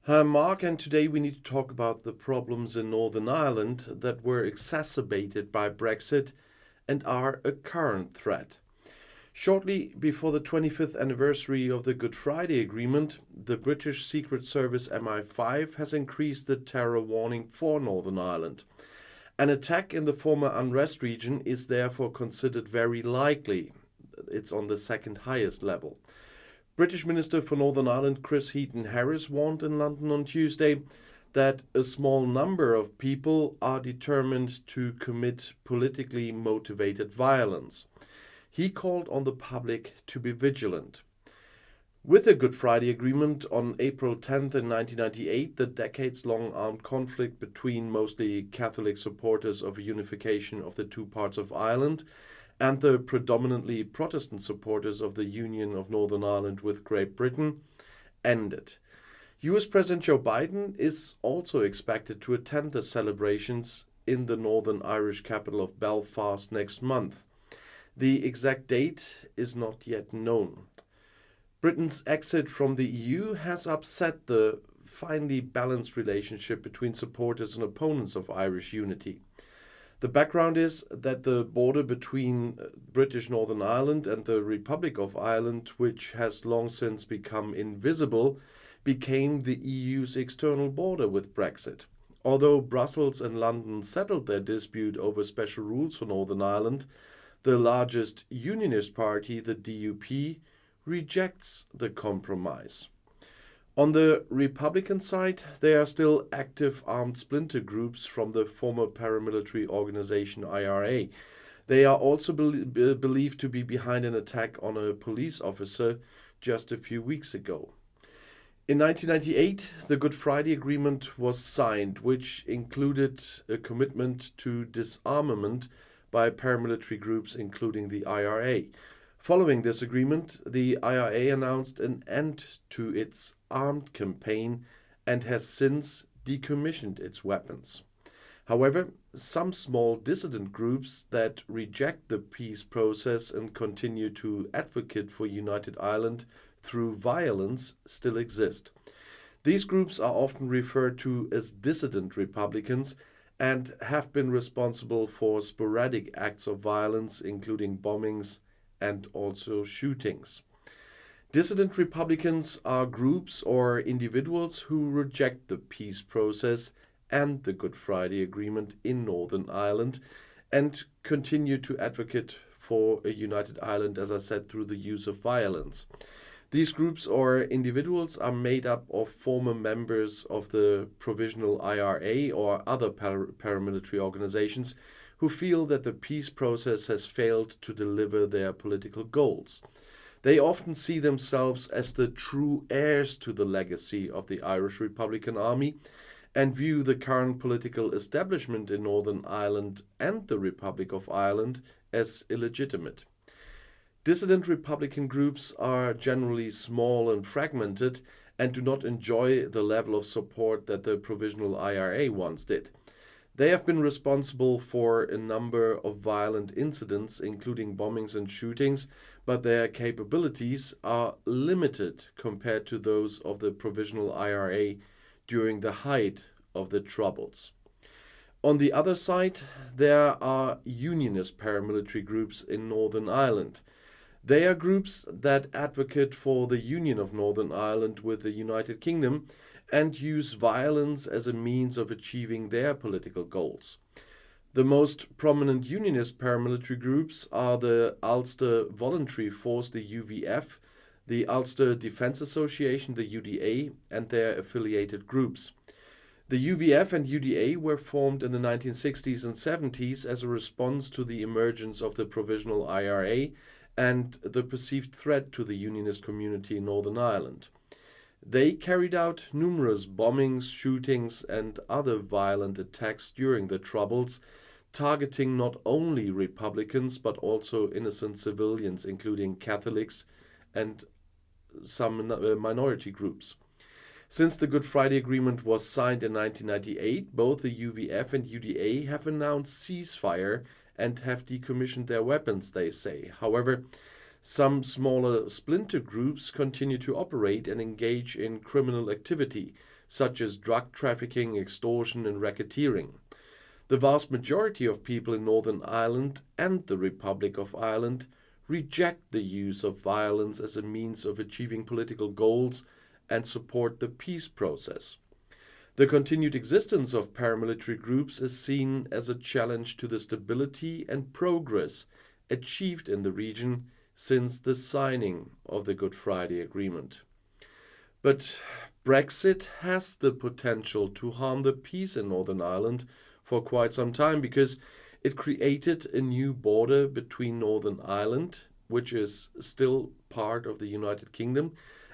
Hi, Mark, and today we need to talk about the problems in Northern Ireland that were exacerbated by Brexit and are a current threat. Shortly before the 25th anniversary of the Good Friday Agreement, the British Secret Service MI5 has increased the terror warning for Northern Ireland. An attack in the former unrest region is therefore considered very likely. It's on the second highest level. British Minister for Northern Ireland Chris Heaton-Harris warned in London on Tuesday that a small number of people are determined to commit politically motivated violence. He called on the public to be vigilant. With the Good Friday Agreement on April 10th in 1998, the decades-long armed conflict between mostly Catholic supporters of a unification of the two parts of Ireland and the predominantly Protestant supporters of the Union of Northern Ireland with Great Britain ended. US President Joe Biden is also expected to attend the celebrations in the Northern Irish capital of Belfast next month. The exact date is not yet known. Britain's exit from the EU has upset the finely balanced relationship between supporters and opponents of Irish unity. The background is that the border between British Northern Ireland and the Republic of Ireland, which has long since become invisible, became the EU's external border with Brexit. Although Brussels and London settled their dispute over special rules for Northern Ireland, the largest unionist party, the DUP, rejects the compromise. On the Republican side, there are still active armed splinter groups from the former paramilitary organization IRA. They are also believed to be behind an attack on a police officer just a few weeks ago. In 1998, the Good Friday Agreement was signed, which included a commitment to disarmament by paramilitary groups, including the IRA. Following this agreement, the IRA announced an end to its armed campaign and has since decommissioned its weapons. However, some small dissident groups that reject the peace process and continue to advocate for United Ireland through violence still exist. These groups are often referred to as dissident Republicans and have been responsible for sporadic acts of violence, including bombings and also shootings. Dissident Republicans are groups or individuals who reject the peace process and the Good Friday Agreement in Northern Ireland and continue to advocate for a united Ireland, as I said, through the use of violence. These groups or individuals are made up of former members of the Provisional IRA or other paramilitary organizations who feel that the peace process has failed to deliver their political goals. They often see themselves as the true heirs to the legacy of the Irish Republican Army and view the current political establishment in Northern Ireland and the Republic of Ireland as illegitimate. Dissident Republican groups are generally small and fragmented and do not enjoy the level of support that the Provisional IRA once did. They have been responsible for a number of violent incidents, including bombings and shootings, but their capabilities are limited compared to those of the Provisional IRA during the height of the Troubles. On the other side, there are unionist paramilitary groups in Northern Ireland. They are groups that advocate for the union of Northern Ireland with the United Kingdom and use violence as a means of achieving their political goals. The most prominent unionist paramilitary groups are the Ulster Voluntary Force, the UVF, the Ulster Defence Association, the UDA, and their affiliated groups. The UVF and UDA were formed in the 1960s and 70s as a response to the emergence of the Provisional IRA and the perceived threat to the unionist community in Northern Ireland. They carried out numerous bombings, shootings, and other violent attacks during the Troubles, targeting not only Republicans but also innocent civilians, including Catholics and some minority groups. Since the Good Friday Agreement was signed in 1998, both the UVF and UDA have announced ceasefire and have decommissioned their weapons, they say. However, some smaller splinter groups continue to operate and engage in criminal activity, such as drug trafficking, extortion, and racketeering. The vast majority of people in Northern Ireland and the Republic of Ireland reject the use of violence as a means of achieving political goals and support the peace process. The continued existence of paramilitary groups is seen as a challenge to the stability and progress achieved in the region since the signing of the Good Friday Agreement. But Brexit has the potential to harm the peace in Northern Ireland for quite some time because it created a new border between Northern Ireland, which is still part of the United Kingdom,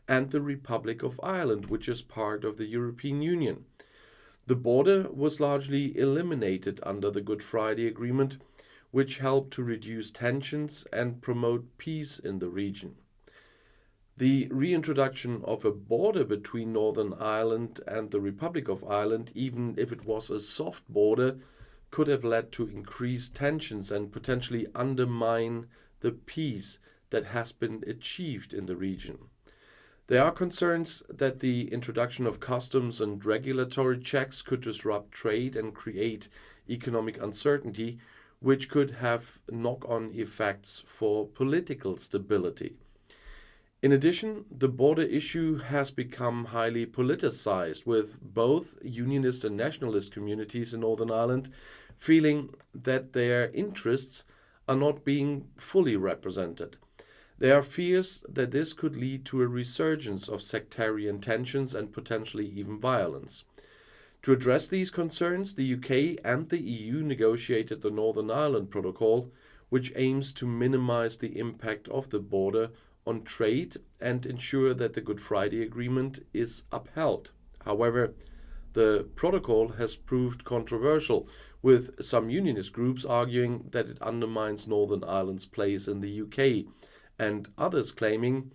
and the Republic of Ireland, which is part of the European Union. The border was largely eliminated under the Good Friday Agreement, which helped to reduce tensions and promote peace in the region. The reintroduction of a border between Northern Ireland and the Republic of Ireland, even if it was a soft border, could have led to increased tensions and potentially undermine the peace that has been achieved in the region. There are concerns that the introduction of customs and regulatory checks could disrupt trade and create economic uncertainty, which could have knock-on effects for political stability. In addition, the border issue has become highly politicized, with both unionist and nationalist communities in Northern Ireland feeling that their interests are not being fully represented. There are fears that this could lead to a resurgence of sectarian tensions and potentially even violence. To address these concerns, the UK and the EU negotiated the Northern Ireland Protocol, which aims to minimize the impact of the border on trade and ensure that the Good Friday Agreement is upheld. However, the protocol has proved controversial, with some unionist groups arguing that it undermines Northern Ireland's place in the UK, and others claiming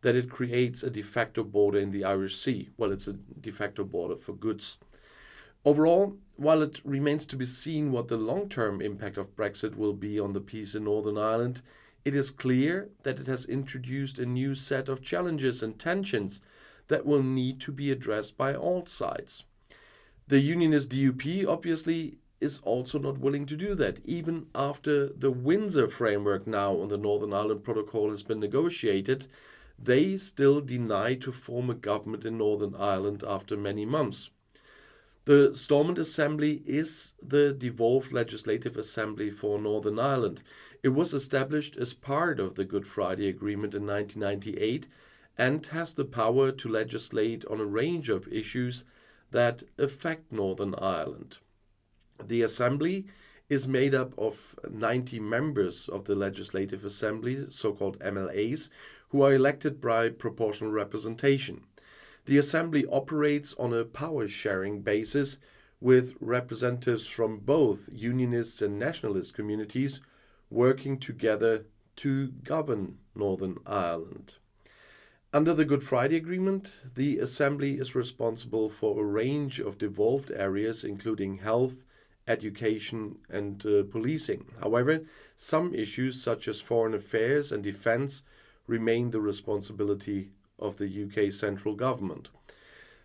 that it creates a de facto border in the Irish Sea. Well, it's a de facto border for goods. Overall, while it remains to be seen what the long-term impact of Brexit will be on the peace in Northern Ireland, it is clear that it has introduced a new set of challenges and tensions that will need to be addressed by all sides. The unionist DUP obviously is also not willing to do that, even after the Windsor framework now on the Northern Ireland Protocol has been negotiated. They still deny to form a government in Northern Ireland after many months. The Stormont Assembly is the devolved legislative assembly for Northern Ireland. It was established as part of the Good Friday Agreement in 1998 and has the power to legislate on a range of issues that affect Northern Ireland. The Assembly is made up of 90 members of the Legislative Assembly, so-called MLAs, who are elected by proportional representation. The Assembly operates on a power-sharing basis with representatives from both unionist and nationalist communities working together to govern Northern Ireland. Under the Good Friday Agreement, the Assembly is responsible for a range of devolved areas, including health, education, and policing. However, some issues such as foreign affairs and defence remain the responsibility of the UK central government.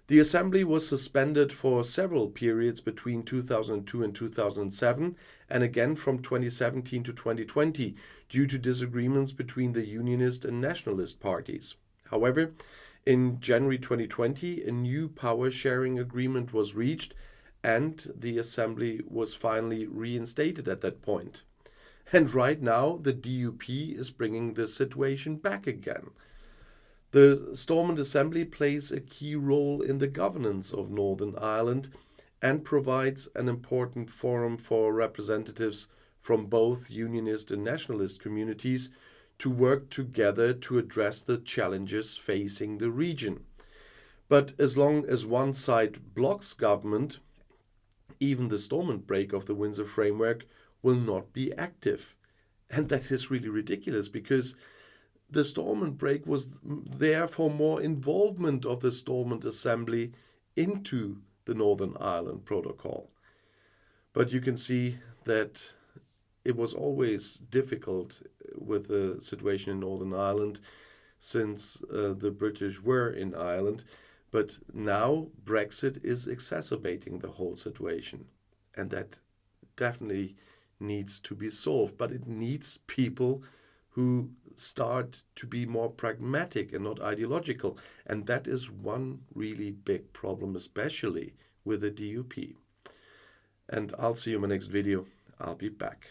The Assembly was suspended for several periods between 2002 and 2007, and again from 2017 to 2020, due to disagreements between the Unionist and Nationalist parties. However, in January 2020, a new power-sharing agreement was reached, and the Assembly was finally reinstated at that point. And right now, the DUP is bringing the situation back again. The Stormont Assembly plays a key role in the governance of Northern Ireland and provides an important forum for representatives from both unionist and nationalist communities to work together to address the challenges facing the region. But as long as one side blocks government, even the Stormont break of the Windsor framework will not be active. And that is really ridiculous, because the Stormont break was there for more involvement of the Stormont Assembly into the Northern Ireland Protocol. But you can see that it was always difficult with the situation in Northern Ireland since the British were in Ireland. But now Brexit is exacerbating the whole situation, and that definitely needs to be solved. But it needs people who start to be more pragmatic and not ideological. And that is one really big problem, especially with the DUP. And I'll see you in my next video. I'll be back.